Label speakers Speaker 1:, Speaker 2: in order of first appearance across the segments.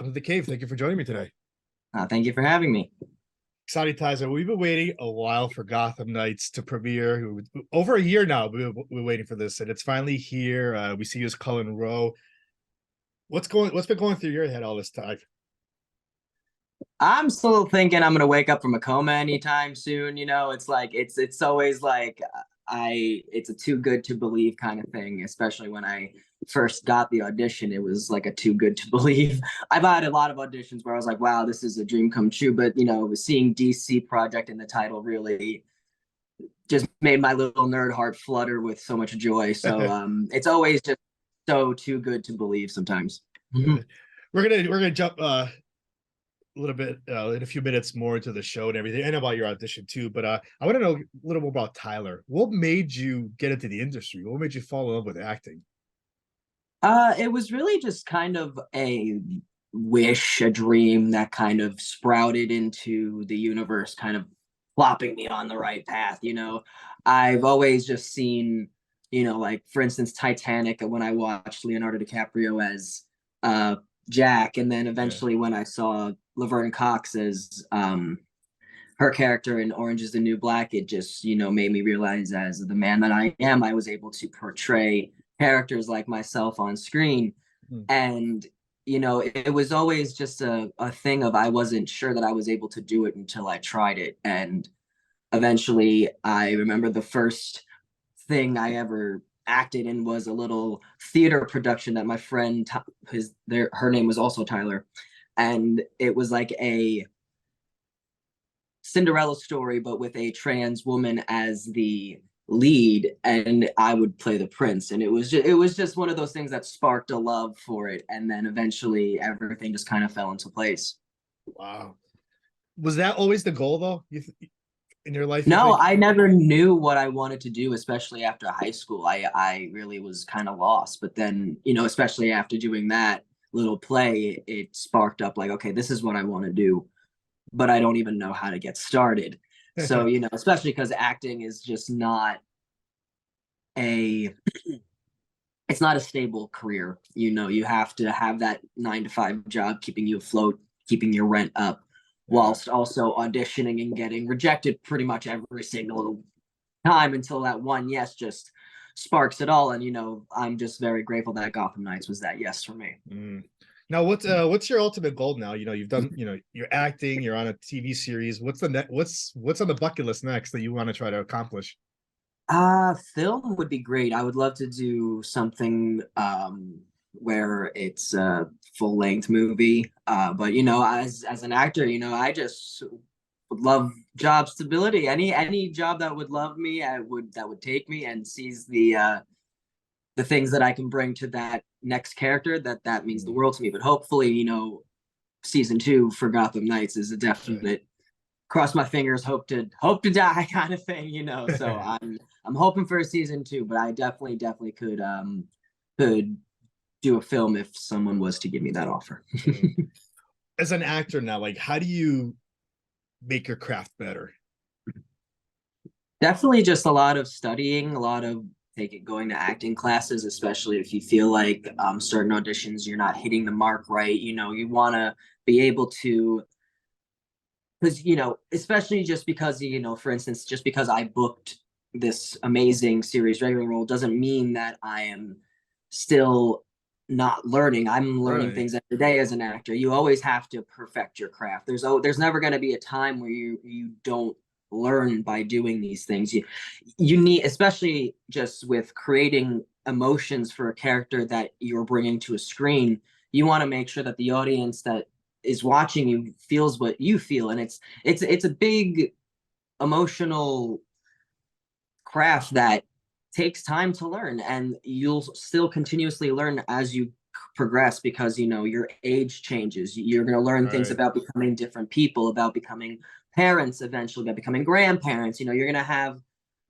Speaker 1: welcome to the cave. Thank you for joining me today.
Speaker 2: Thank you for having me.
Speaker 1: Exciting times. We've been waiting a while for Gotham Knights to premiere. Over a year now, we're waiting for this, and it's finally here. We see you as Cullen Row. What's been going through your head all this time?
Speaker 2: I'm still thinking I'm gonna wake up from a coma anytime soon. It's like it's always like it's a too good to believe kind of thing, especially when I first got the audition. It was like a too good to believe. I've had a lot of auditions where I was like, wow, this is a dream come true. But seeing DC Project in the title really just made my little nerd heart flutter with so much joy. So it's always just so too good to believe sometimes.
Speaker 1: we're gonna jump a little bit in a few minutes more into the show and everything, and about your audition too. But I want to know a little more about Tyler. What made you get into the industry? What made you fall in love with acting?
Speaker 2: It was really just kind of a wish, a dream that kind of sprouted into the universe, kind of plopping me on the right path. I've always just seen, like for instance, Titanic, when I watched Leonardo DiCaprio as Jack, and then
Speaker 1: Yeah.
Speaker 2: eventually when I saw Laverne Cox as her character in Orange is the New Black, it just, made me realize as the man that I am, I was able to portray characters like myself on screen.
Speaker 1: Hmm.
Speaker 2: And, it was always just a thing of I wasn't sure that I was able to do it until I tried it. And eventually I remember the first thing I ever acted in was a little theater production that my friend, her name was also Tyler. And it was like a Cinderella story, but with a trans woman as the lead, and I would play the prince. And it was just one of those things that sparked a love for it, and then eventually everything just kind of fell into place.
Speaker 1: Wow. Was that always the goal, though? In your life, you
Speaker 2: No,
Speaker 1: think?
Speaker 2: I never knew what I wanted to do, especially after high school. I really was kind of lost. But then, especially after doing that little play, it sparked up like, okay, this is what I want to do, but I don't even know how to get started. So, especially because acting is just not a it's not a stable career. You have to have that 9 to 5 job keeping you afloat, keeping your rent up,
Speaker 1: Yeah.
Speaker 2: whilst also auditioning and getting rejected pretty much every single time until that one yes just sparks it all. And I'm just very grateful that Gotham Knights was that yes for me.
Speaker 1: Mm. Now, what's your ultimate goal now? You've done, you're acting, you're on a TV series. What's on the bucket list next that you want to try to accomplish?
Speaker 2: Film would be great. I would love to do something where it's a full length movie. But as an actor, I just would love job stability. Any job that would love me, that would take me and sees the things that I can bring to that next character, that means the world to me. But hopefully, season 2 for Gotham Knights is a definite cross my fingers, hope to die kind of thing. So I'm hoping for a season 2, but I definitely could do a film if someone was to give me that offer.
Speaker 1: As an actor now, like, how do you make your craft better?
Speaker 2: Definitely just a lot of studying, a lot of going to acting classes, especially if you feel like certain auditions you're not hitting the mark right. You want to be able to, because especially just because for instance, just because I booked this amazing series regular role doesn't mean that I am still not learning. I'm learning
Speaker 1: Right.
Speaker 2: things every day as an actor. You always have to perfect your craft. There's never going to be a time where you don't learn by doing these things. You need, especially just with creating emotions for a character that you're bringing to a screen, you want to make sure that the audience that is watching you feels what you feel. And it's a big emotional craft that takes time to learn, and you'll still continuously learn as you progress, because your age changes. You're going to learn things
Speaker 1: Right.
Speaker 2: about becoming different people, about becoming parents, eventually about becoming grandparents. You're going to have,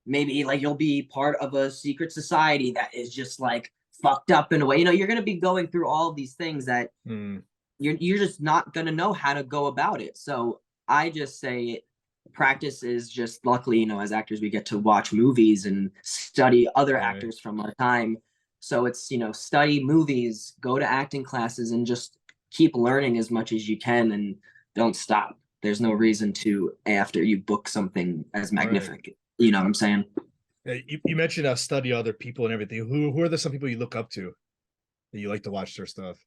Speaker 2: maybe like, you'll be part of a secret society that is just like fucked up in a way. You're going to be going through all these things that
Speaker 1: Mm.
Speaker 2: you're just not going to know how to go about it. So I just say practice is just, luckily, as actors, we get to watch movies and study other
Speaker 1: Right.
Speaker 2: actors from our time. So it's, study movies, go to acting classes, and just keep learning as much as you can and don't stop. There's no reason to after you book something as
Speaker 1: Right.
Speaker 2: magnificent. You know what I'm saying?
Speaker 1: You mentioned study other people and everything. Who are the some people you look up to that you like to watch their stuff?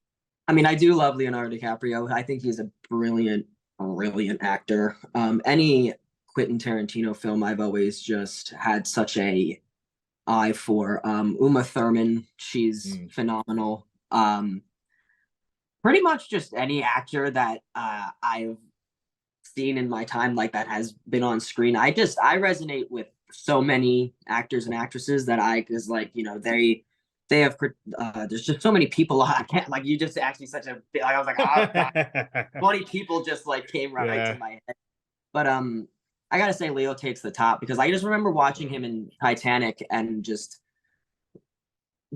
Speaker 2: I mean, I do love Leonardo DiCaprio. I think he's a brilliant actor. Any Quentin Tarantino film, I've always just had such a eye for. Uma Thurman, she's
Speaker 1: Mm,
Speaker 2: phenomenal. Pretty much just any actor that I've seen in my time like that has been on screen. I resonate with so many actors and actresses that I is like, you know, they have there's just so many people I can't like you just asked me such a like I was like, oh god, 20 people just like came right to
Speaker 1: yeah.
Speaker 2: my head. But I gotta say Leo takes the top because I just remember watching him in Titanic and just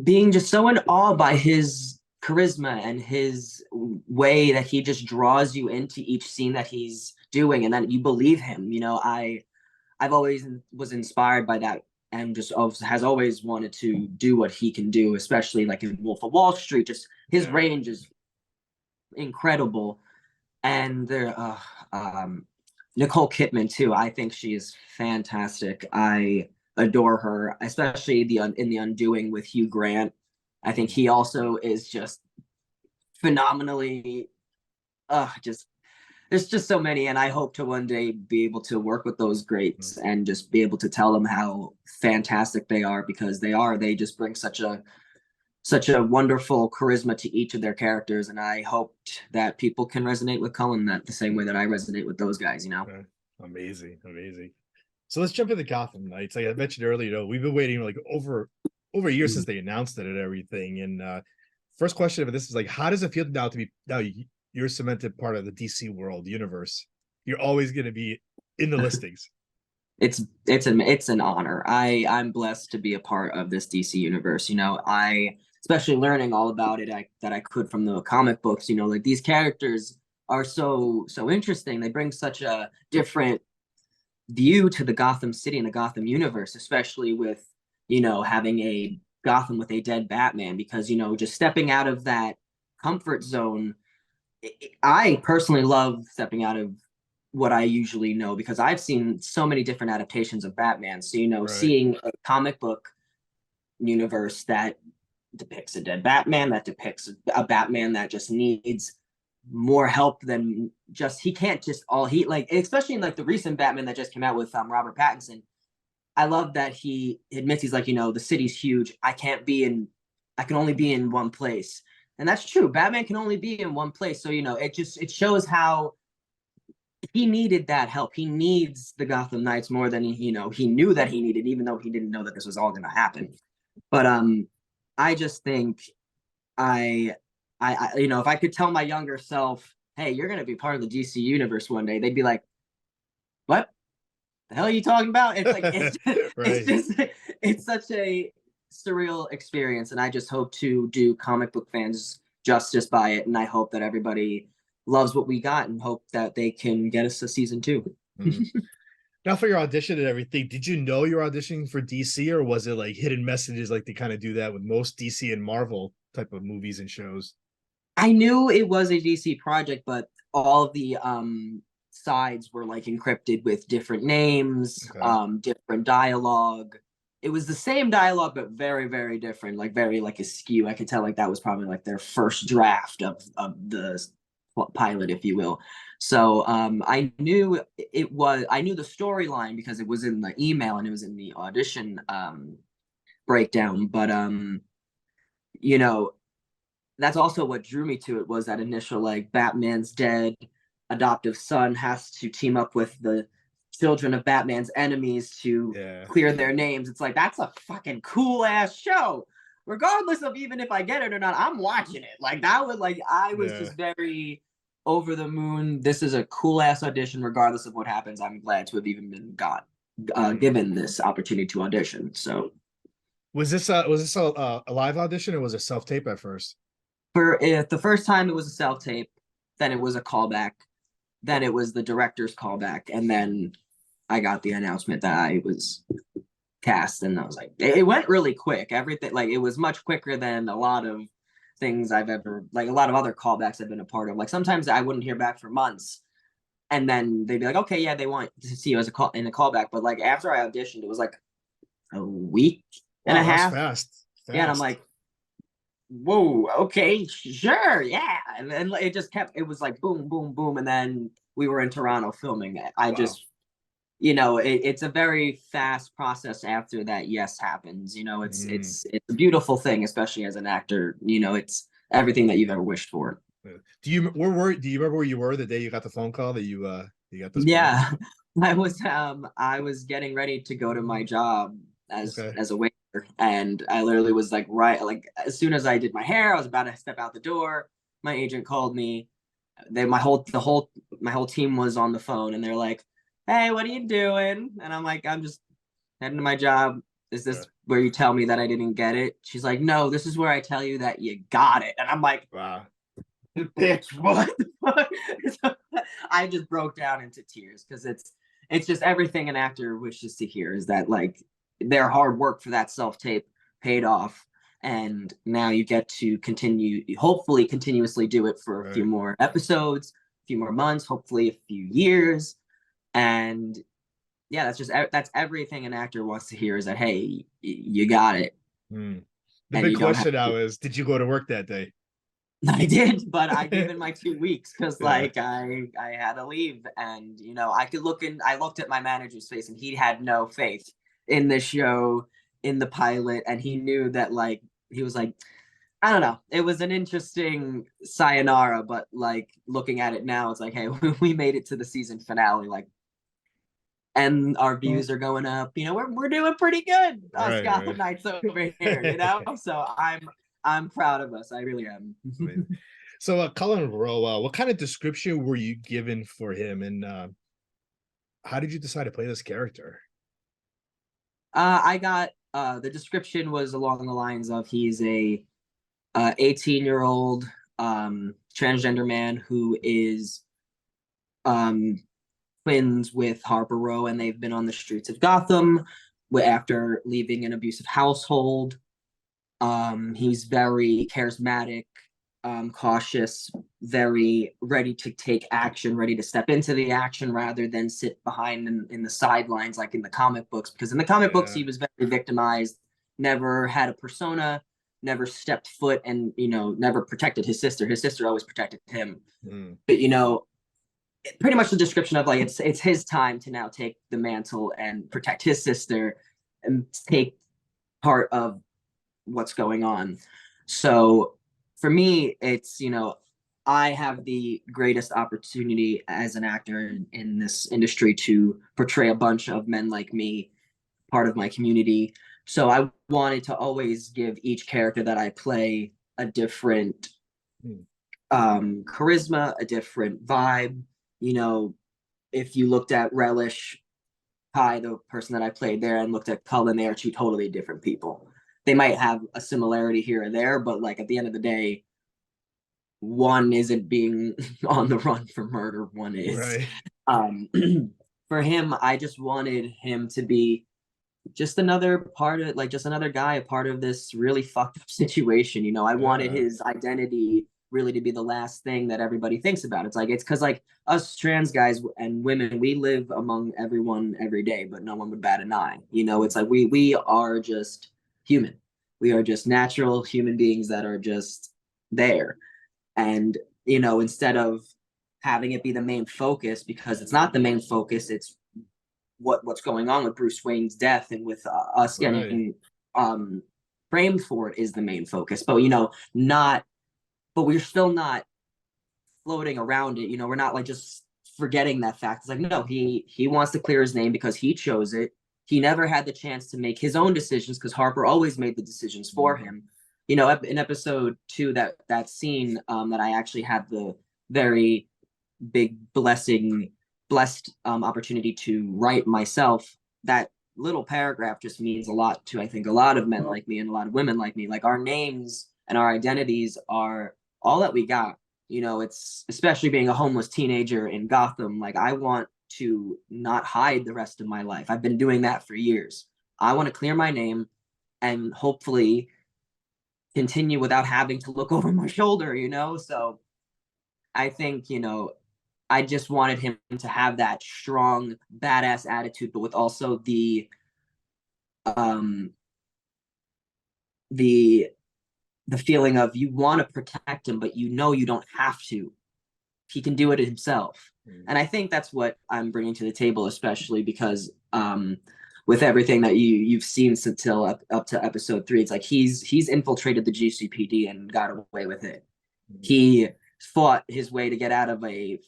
Speaker 2: being just so in awe by his charisma and his way that he just draws you into each scene that he's doing and then you believe him. You know, I've always was inspired by that and just has always wanted to do what he can do, especially like in Wolf of Wall Street. Just his
Speaker 1: Yeah.
Speaker 2: range is incredible. And there Nicole Kidman too. I think she is fantastic. I adore her, especially in the Undoing with Hugh Grant. I think
Speaker 1: Mm,
Speaker 2: he also is just phenomenally just there's just so many and I hope to one day be able to work with those
Speaker 1: mm,
Speaker 2: greats and just be able to tell them how fantastic they are because they just bring such a wonderful charisma to each of their characters and I hoped that people can resonate with Cullen that the same way that I resonate with those guys, you know.
Speaker 1: yeah. Amazing, amazing. So let's jump into Gotham Knights. Like I mentioned earlier, we've been waiting like over a year since they announced it and everything. And first question of this is like, how does it feel now to be now you're a cemented part of the DC world universe? You're always going to be in the listings.
Speaker 2: It's an honor. I'm blessed to be a part of this DC universe. You know, I especially learning all about it that I could from the comic books. You know, like these characters are so interesting. They bring such a different view to the Gotham City and the Gotham universe, especially with you know having a Gotham with a dead Batman. Because you know, just stepping out of that comfort zone I personally love stepping out of what I usually know because I've seen so many different adaptations of Batman. So, you know,
Speaker 1: Right.
Speaker 2: seeing a comic book universe that depicts a dead Batman, that depicts a Batman that just needs more help than just he can't just all he like especially in like the recent Batman that just came out with Robert Pattinson. I love that he admits he's like, you know, the city's huge. I can only be in one place. And that's true. Batman can only be in one place. So, you know, it shows how he needed that help. He needs the Gotham Knights more than you know, he knew that he needed, even though he didn't know that this was all gonna happen. But I just think I you know, if I could tell my younger self, hey, you're gonna be part of the DC universe one day, they'd be like, what? The hell are you talking about? It's like it's
Speaker 1: Right.
Speaker 2: just it's such a surreal experience, and I just hope to do comic book fans justice by it, and I hope that everybody loves what we got, and hope that they can get us a season two.
Speaker 1: Mm. Now for your audition and everything, did you know you were auditioning for DC or was it like hidden messages like they kind of do that with most DC and Marvel type of movies and shows?
Speaker 2: I knew it was a DC project, but all of the sides were like encrypted with different names,
Speaker 1: Okay.
Speaker 2: different dialogue. It was the same dialogue, but very different, like very like askew. I could tell like that was probably like their first draft of the pilot, if you will. So I knew the storyline because it was in the email and it was in the audition breakdown. But you know, that's also what drew me to it was that initial like Batman's dead adoptive son has to team up with the children of Batman's enemies to
Speaker 1: Yeah.
Speaker 2: clear their names. It's like that's a fucking cool ass show. Regardless of even if I get it or not, I'm watching it. Like that was like I was
Speaker 1: Yeah.
Speaker 2: just very over the moon. This is a cool ass audition, regardless of what happens. I'm glad to have even been
Speaker 1: Mm.
Speaker 2: given this opportunity to audition. So
Speaker 1: Was this a live audition or was it self tape at first?
Speaker 2: for if the first time it was a self tape, then it was a callback, then it was the director's callback, and then I got the announcement that I was cast, and I was like, it went really quick. Everything like it was much quicker than a lot of things I've ever, like a lot of other callbacks I've been a part of. Like sometimes I wouldn't hear back for months, and then they'd be like, okay, yeah, they want to see you as a call in a callback. But like after I auditioned, it was like a week and a
Speaker 1: Wow, that's
Speaker 2: half.
Speaker 1: fast.
Speaker 2: Yeah, and I'm
Speaker 1: Fast.
Speaker 2: like, whoa, okay, sure, yeah. And then it just kept, it was like boom, boom, boom. And then we were in Toronto filming it. I
Speaker 1: Wow.
Speaker 2: just, it's a very fast process after that yes happens. It's
Speaker 1: Mm.
Speaker 2: it's a beautiful thing, especially as an actor. It's everything that you've ever wished for.
Speaker 1: Do you remember where you were the day you got the phone call that you got this part?
Speaker 2: Yeah, I was getting ready to go to my job
Speaker 1: Okay.
Speaker 2: as a waiter, and I literally was like right like as soon as I did my hair, I was about to step out the door. My agent called me. My whole team was on the phone, and they're like, "Hey, what are you doing?" And I'm like, "I'm just heading to my job. Is
Speaker 1: Yeah.
Speaker 2: this where you tell me that I didn't get it?" She's like, "No, this is where I tell you that you got it." And I'm like,
Speaker 1: Wow.
Speaker 2: bitch, what the fuck? I just broke down into tears because it's just everything an actor wishes to hear is that like their hard work for that self-tape paid off, and now you get to continue, hopefully continuously do it for a few
Speaker 1: Right.
Speaker 2: more episodes, a few more months, hopefully a few years. And yeah, that's everything an actor wants to hear is that, hey, you got it,
Speaker 1: Hmm. The
Speaker 2: and
Speaker 1: big
Speaker 2: you don't have
Speaker 1: question
Speaker 2: to.
Speaker 1: now is, did you go to work that day?
Speaker 2: I did, but I gave in my 2 weeks because
Speaker 1: Yeah.
Speaker 2: like I had to leave, and I looked at my manager's face, and he had no faith in the show, in the pilot, and he knew that like he was like, I don't know. It was an interesting sayonara, but like looking at it now, it's like, hey, we made it to the season finale, like, and our views are going up. We're doing pretty good, us
Speaker 1: Right,
Speaker 2: Gotham
Speaker 1: right.
Speaker 2: Knights over here. So I'm proud of us. I really am.
Speaker 1: Amazing. So, Cullen Row, what kind of description were you given for him, and how did you decide to play this character?
Speaker 2: I got the description was along the lines of he's a 18-year-old transgender man who is um twins with Harper Row, and they've been on the streets of Gotham after leaving an abusive household. He's very charismatic, cautious, very ready to take action, ready to step into the action rather than sit behind in the sidelines like in the comic books. Because in the comic books,
Speaker 1: Yeah.
Speaker 2: he was very victimized, never had a persona, never stepped foot, and never protected his sister. His sister always protected him.
Speaker 1: Mm.
Speaker 2: But pretty much the description of like it's his time to now take the mantle and protect his sister and take part of what's going on. So for me, it's, I have the greatest opportunity as an actor in this industry to portray a bunch of men like me, part of my community. So I wanted to always give each character that I play a different
Speaker 1: Mm.
Speaker 2: charisma, a different vibe. You know, if you looked at Relish, Kai, the person that I played there, and looked at Cullen, they are two totally different people. They might have a similarity here or there, but like at the end of the day, one isn't being on the run for murder, one is.
Speaker 1: Right.
Speaker 2: Um, for him, I just wanted him to be just another part of like just another guy, a part of this really fucked up situation. I wanted
Speaker 1: Yeah.
Speaker 2: his identity really to be the last thing that everybody thinks about. It's because like us trans guys and women, we live among everyone every day, but no one would bat an eye. It's like we are just human. We are just natural human beings that are just there. And instead of having it be the main focus, because it's not the main focus, it's what's going on with Bruce Wayne's death and with us
Speaker 1: Right.
Speaker 2: getting um framed for it is the main focus. But not, but we're still not floating around it. We're not like just forgetting that fact. It's like, no, he wants to clear his name because he chose it. He never had the chance to make his own decisions because Harper always made the decisions for
Speaker 1: Mm.
Speaker 2: him. In episode 2, that scene that I actually had the very big blessed opportunity to write myself, that little paragraph just means a lot to, I think, a lot of men like me and a lot of women like me. Like our names and our identities are all that we got. It's especially being a homeless teenager in Gotham. Like I want to not hide the rest of my life. I've been doing that for years. I want to clear my name and hopefully continue without having to look over my shoulder, you know? So I think, you know, I just wanted him to have that strong, badass attitude, but with also um the the feeling of you want to protect him, but you know you don't have to. He can do it himself.
Speaker 1: Mm.
Speaker 2: And I think that's what I'm bringing to the table, especially because with everything that you've seen until up to episode 3, it's like he's infiltrated the GCPD and got away with it.
Speaker 1: Mm.
Speaker 2: He fought his way to get out of a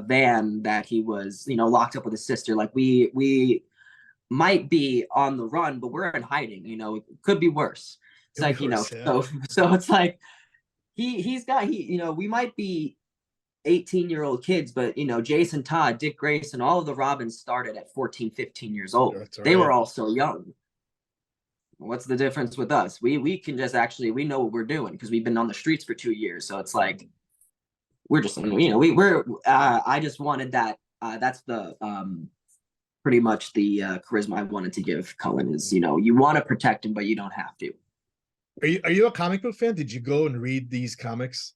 Speaker 2: van that he was, you know, locked up with his sister. Like we might be on the run, but we're in hiding. You know, it could be worse. It's
Speaker 1: It'll be
Speaker 2: like, you know,
Speaker 1: worse, yeah.
Speaker 2: so it's like he's got you know, we might be 18-year-old kids, but you know, Jason Todd, Dick Grayson, all of the Robins started at 14, 15 years old.
Speaker 1: That's
Speaker 2: They were
Speaker 1: right.
Speaker 2: all so young. What's the difference with us? We can just actually we know what we're doing because we've been on the streets for 2 years. So it's like we're just, you know, we're I just wanted that that's the pretty much the charisma I wanted to give Cullen is, you know, you want to protect him, but you don't have to.
Speaker 1: Are you a comic book fan? Did you go and read these comics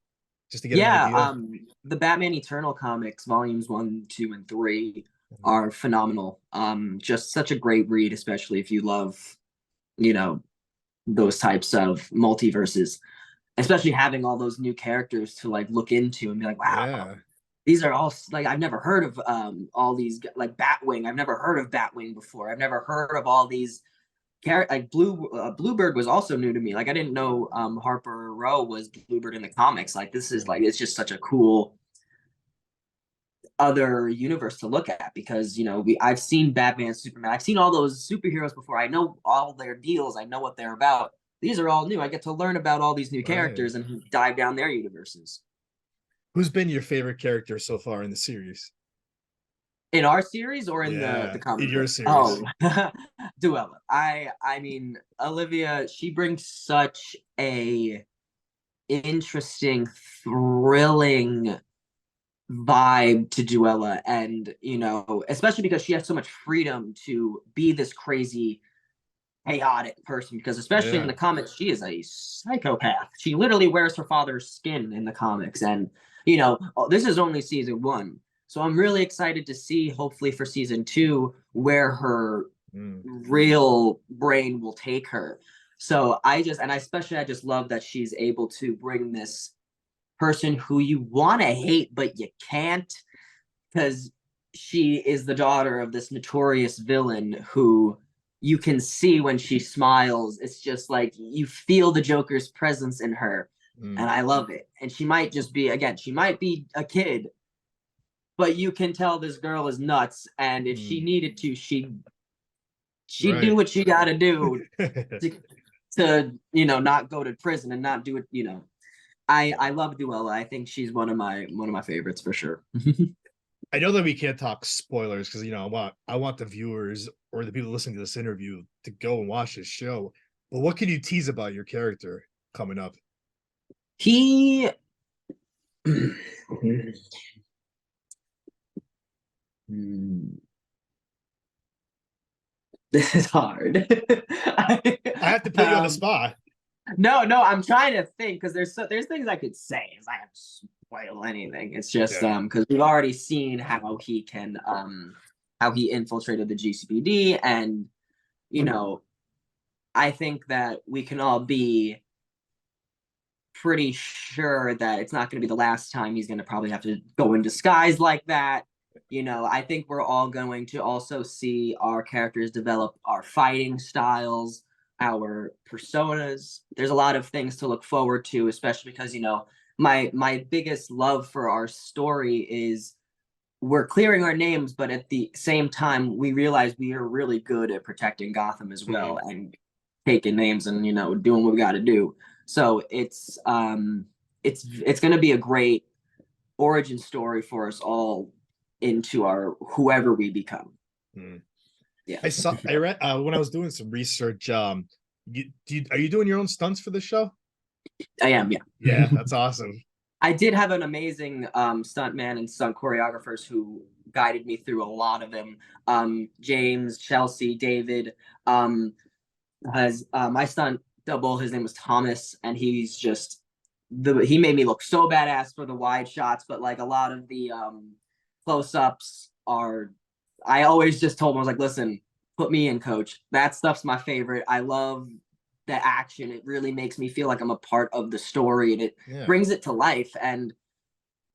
Speaker 1: just to get an
Speaker 2: Yeah,
Speaker 1: idea?
Speaker 2: the Batman Eternal comics, volumes 1, 2, and 3
Speaker 1: Mhm.
Speaker 2: are phenomenal. Just such a great read, especially if you love, you know, those types of multiverses, especially having all those new characters to like look into and be like, wow,
Speaker 1: Yeah.
Speaker 2: these are all like I've never heard of all these like Batwing. I've never heard of Batwing before. I've never heard of all these like Bluebird was also new to me. Like I didn't know Harper Row was Bluebird in the comics. Like this is like it's just such a cool other universe to look at because you know I've seen Batman, Superman, I've seen all those superheroes before. I know all their deals. I know what they're about. These are all new. I get to learn about all these new
Speaker 1: Right.
Speaker 2: characters and dive down their universes.
Speaker 1: Who's been your favorite character so far in the series?
Speaker 2: In our series or in the
Speaker 1: Yeah, in
Speaker 2: comic
Speaker 1: your
Speaker 2: book?
Speaker 1: series.
Speaker 2: Oh, Duella. I mean Olivia. She brings such a interesting, thrilling vibe to Duella, and you know, especially because she has so much freedom to be this crazy, chaotic person. Because especially in
Speaker 1: Yeah.
Speaker 2: the comics, she is a psychopath. She literally wears her father's skin in the comics, and you know, this is only season 1. So I'm really excited to see, hopefully for season 2, where her
Speaker 1: Mm.
Speaker 2: real brain will take her. So I especially I just love that she's able to bring this person who you want to hate but you can't because she is the daughter of this notorious villain who you can see when she smiles. It's just like you feel the Joker's presence in her,
Speaker 1: Mm.
Speaker 2: and I love it. And she might just be, again, she might be a kid, but you can tell this girl is nuts. And if she
Speaker 1: Mm.
Speaker 2: needed to, she'd do
Speaker 1: Right.
Speaker 2: what she got to do to you know not go to prison and not do it. You know, I love Duella. I think she's one of my favorites for sure.
Speaker 1: I know that we can't talk spoilers because I want the viewers or the people listening to this interview to go and watch this show. But what can you tease about your character coming up?
Speaker 2: He this is hard.
Speaker 1: I have to put you on the
Speaker 2: um,
Speaker 1: spot.
Speaker 2: no, I'm trying to think because there's things I could say as I have to spoil anything. It's just
Speaker 1: Yeah.
Speaker 2: because we've already seen how he infiltrated the GCPD, and you know I think that we can all be pretty sure that it's not going to be the last time he's going to probably have to go in disguise like that. You know, I think we're all going to also see our characters develop our fighting styles, our personas. There's a lot of things to look forward to, especially because, you know, my biggest love for our story is we're clearing our names, but at the same time, we realize we are really good at protecting Gotham as well
Speaker 1: Mm.
Speaker 2: and taking names and you know doing what we got to do. So it's going to be a great origin story for us all into our whoever we become.
Speaker 1: Mm.
Speaker 2: Yeah,
Speaker 1: I read when I was doing some research. Are you doing your own stunts for the show?
Speaker 2: I am. Yeah.
Speaker 1: Yeah, that's awesome.
Speaker 2: I did have an amazing stunt man and stunt choreographers who guided me through a lot of them. James, Chelsea, David. As my stunt double. His name was Thomas, and he's just he made me look so badass for the wide shots, but like a lot of the close-ups are, I always just told him, I was like, listen, put me in, coach. That stuff's my favorite. I love the action. It really makes me feel like I'm a part of the story, and it
Speaker 1: Yeah.
Speaker 2: brings it to life. And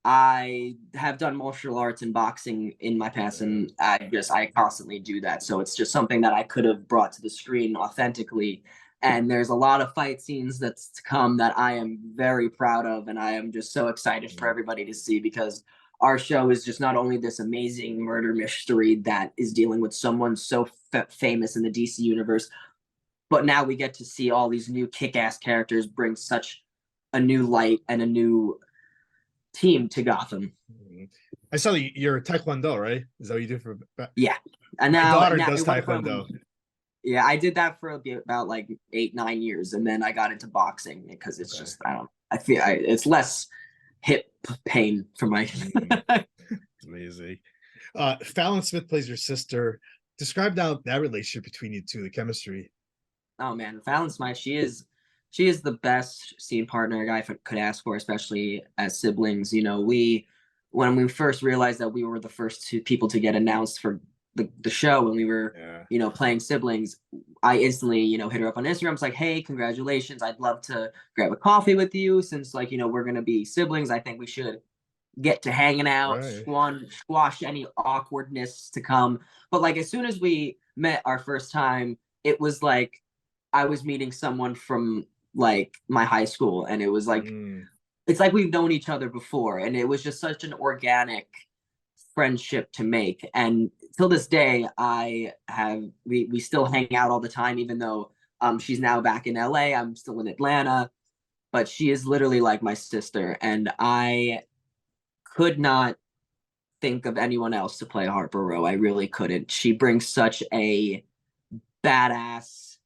Speaker 2: I have done martial arts and boxing in my past, and I constantly do that. So it's just something that I could have brought to the screen authentically. And there's a lot of fight scenes that's to come that I am very proud of, and I am just so excited for everybody to see, because our show is just not only this amazing murder mystery that is dealing with someone so famous in the DC universe, but now we get to see all these new kick-ass characters bring such a new light and a new team to Gotham.
Speaker 1: I saw that you're Taekwondo, right? Is that what you do for?
Speaker 2: Yeah, and
Speaker 1: My
Speaker 2: now
Speaker 1: daughter does
Speaker 2: it went
Speaker 1: Taekwondo.
Speaker 2: from, yeah, I did that for about like 8-9 years, and then I got into boxing because it's just, I don't, I feel it's less hip pain for my.
Speaker 1: It's amazing. Fallon Smith plays your sister. Describe now that relationship between you two, the chemistry.
Speaker 2: Oh man, Fallon Smith, she is the best scene partner a guy could ask for, especially as siblings. You know, when we first realized that we were the first two people to get announced for the show, when we were, playing siblings, I instantly, hit her up on Instagram. It's like, hey, congratulations. I'd love to grab a coffee with you, since like, we're gonna be siblings. I think we should get to hanging out,
Speaker 1: Right.
Speaker 2: squash any awkwardness to come. But like as soon as we met our first time, it was like I was meeting someone from like my high school, and it was like it's like we've known each other before, and it was just such an organic friendship to make. And till this day, we still hang out all the time, even though she's now back in LA. I'm still in Atlanta, but she is literally like my sister, and I could not think of anyone else to play Harper Row. I really couldn't. She brings such a badass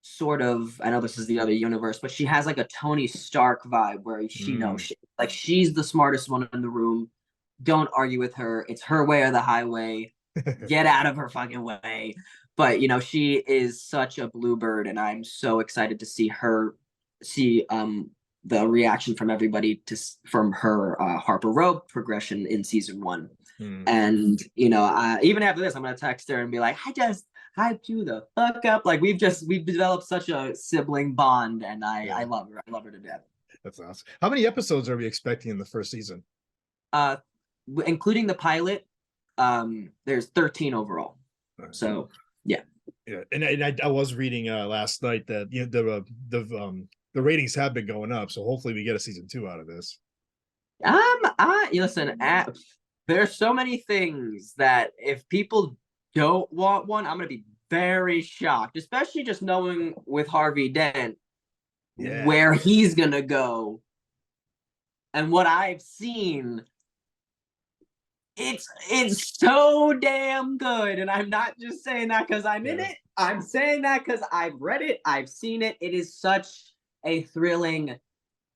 Speaker 2: sort of, I know this is the other universe, but she has like a Tony Stark vibe where she knows like she's the smartest one in the room. Don't argue with her. It's her way or the highway. Get out of her fucking way. But she is such a bluebird, and I'm so excited to see the reaction from everybody from her Harper Row progression in season 1. And even after this, I'm gonna text her and be like, I just hyped you the fuck up. Like we've developed such a sibling bond, and I love her. I love her to death.
Speaker 1: That's awesome. How many episodes are we expecting in the first season?
Speaker 2: Including the pilot, there's 13 overall. So yeah.
Speaker 1: Yeah, and I was reading last night that the ratings have been going up, so hopefully we get a season 2 out of this.
Speaker 2: Listen, there's so many things that if people don't want one, I'm gonna be very shocked, especially just knowing with Harvey Dent where he's gonna go and what I've seen. It's so damn good, and I'm not just saying that because I'm in it. I'm saying that because I've read it, I've seen it. It is such a thrilling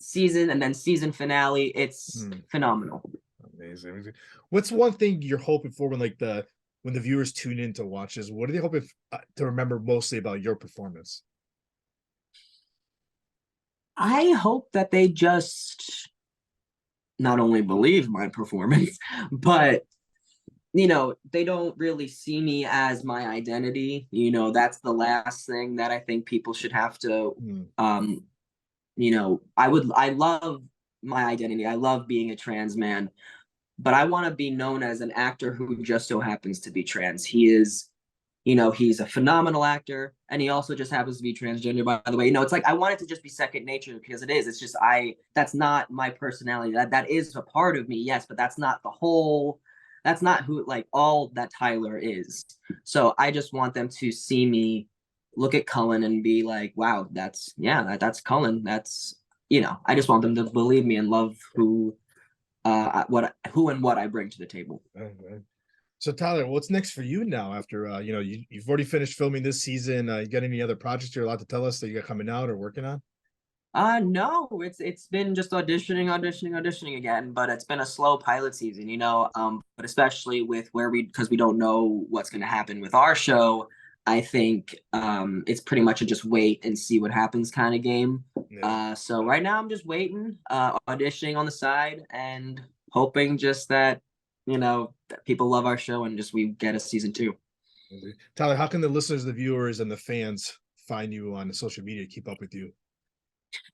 Speaker 2: season, and then season finale. It's phenomenal.
Speaker 1: Amazing. What's one thing you're hoping for when when the viewers tune in to watch this? What are they hoping to remember mostly about your performance?
Speaker 2: I hope that they just not only believe my performance, but they don't really see me as my identity. That's the last thing that I think people should have to I love my identity. I love being a trans man, but I want to be known as an actor who just so happens to be trans. He's a phenomenal actor, and he also just happens to be transgender, by the way. It's like I want it to just be second nature, because it is. It's just that's not my personality. That is a part of me, yes, but that's not the whole. That's not who all that Tyler is. So I just want them to see me, look at Cullen, and be like, wow, that's Cullen. That's I just want them to believe me and love who and what I bring to the table.
Speaker 1: So Tyler, what's next for you now after you've already finished filming this season? You got any other projects you're allowed to tell us that you got coming out or working on?
Speaker 2: No, it's been just auditioning again, but it's been a slow pilot season, but especially with because we don't know what's going to happen with our show. I think it's pretty much a just wait and see what happens kind of game.
Speaker 1: Yeah.
Speaker 2: So right now I'm just waiting, auditioning on the side and hoping just that, that people love our show and just we get a season 2.
Speaker 1: Tyler, how can the listeners, the viewers, and the fans find you on social media to keep up with you?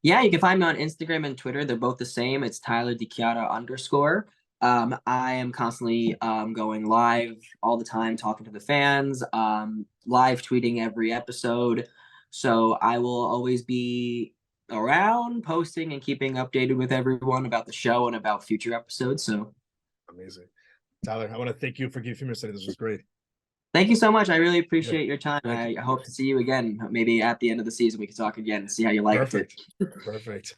Speaker 2: Yeah, you can find me on Instagram and Twitter. They're both the same. It's Tyler DiChiara _. I am constantly going live all the time, talking to the fans, live tweeting every episode. So I will always be around, posting and keeping updated with everyone about the show and about future episodes. So
Speaker 1: Amazing. Tyler, I want to thank you for giving me a minute. This was great.
Speaker 2: thank you so much. I really
Speaker 1: Yeah,
Speaker 2: appreciate your time.
Speaker 1: thank
Speaker 2: I
Speaker 1: you.
Speaker 2: hope to see you again. Maybe at the end of the season we can talk again and see how you liked it.
Speaker 1: Perfect. Perfect.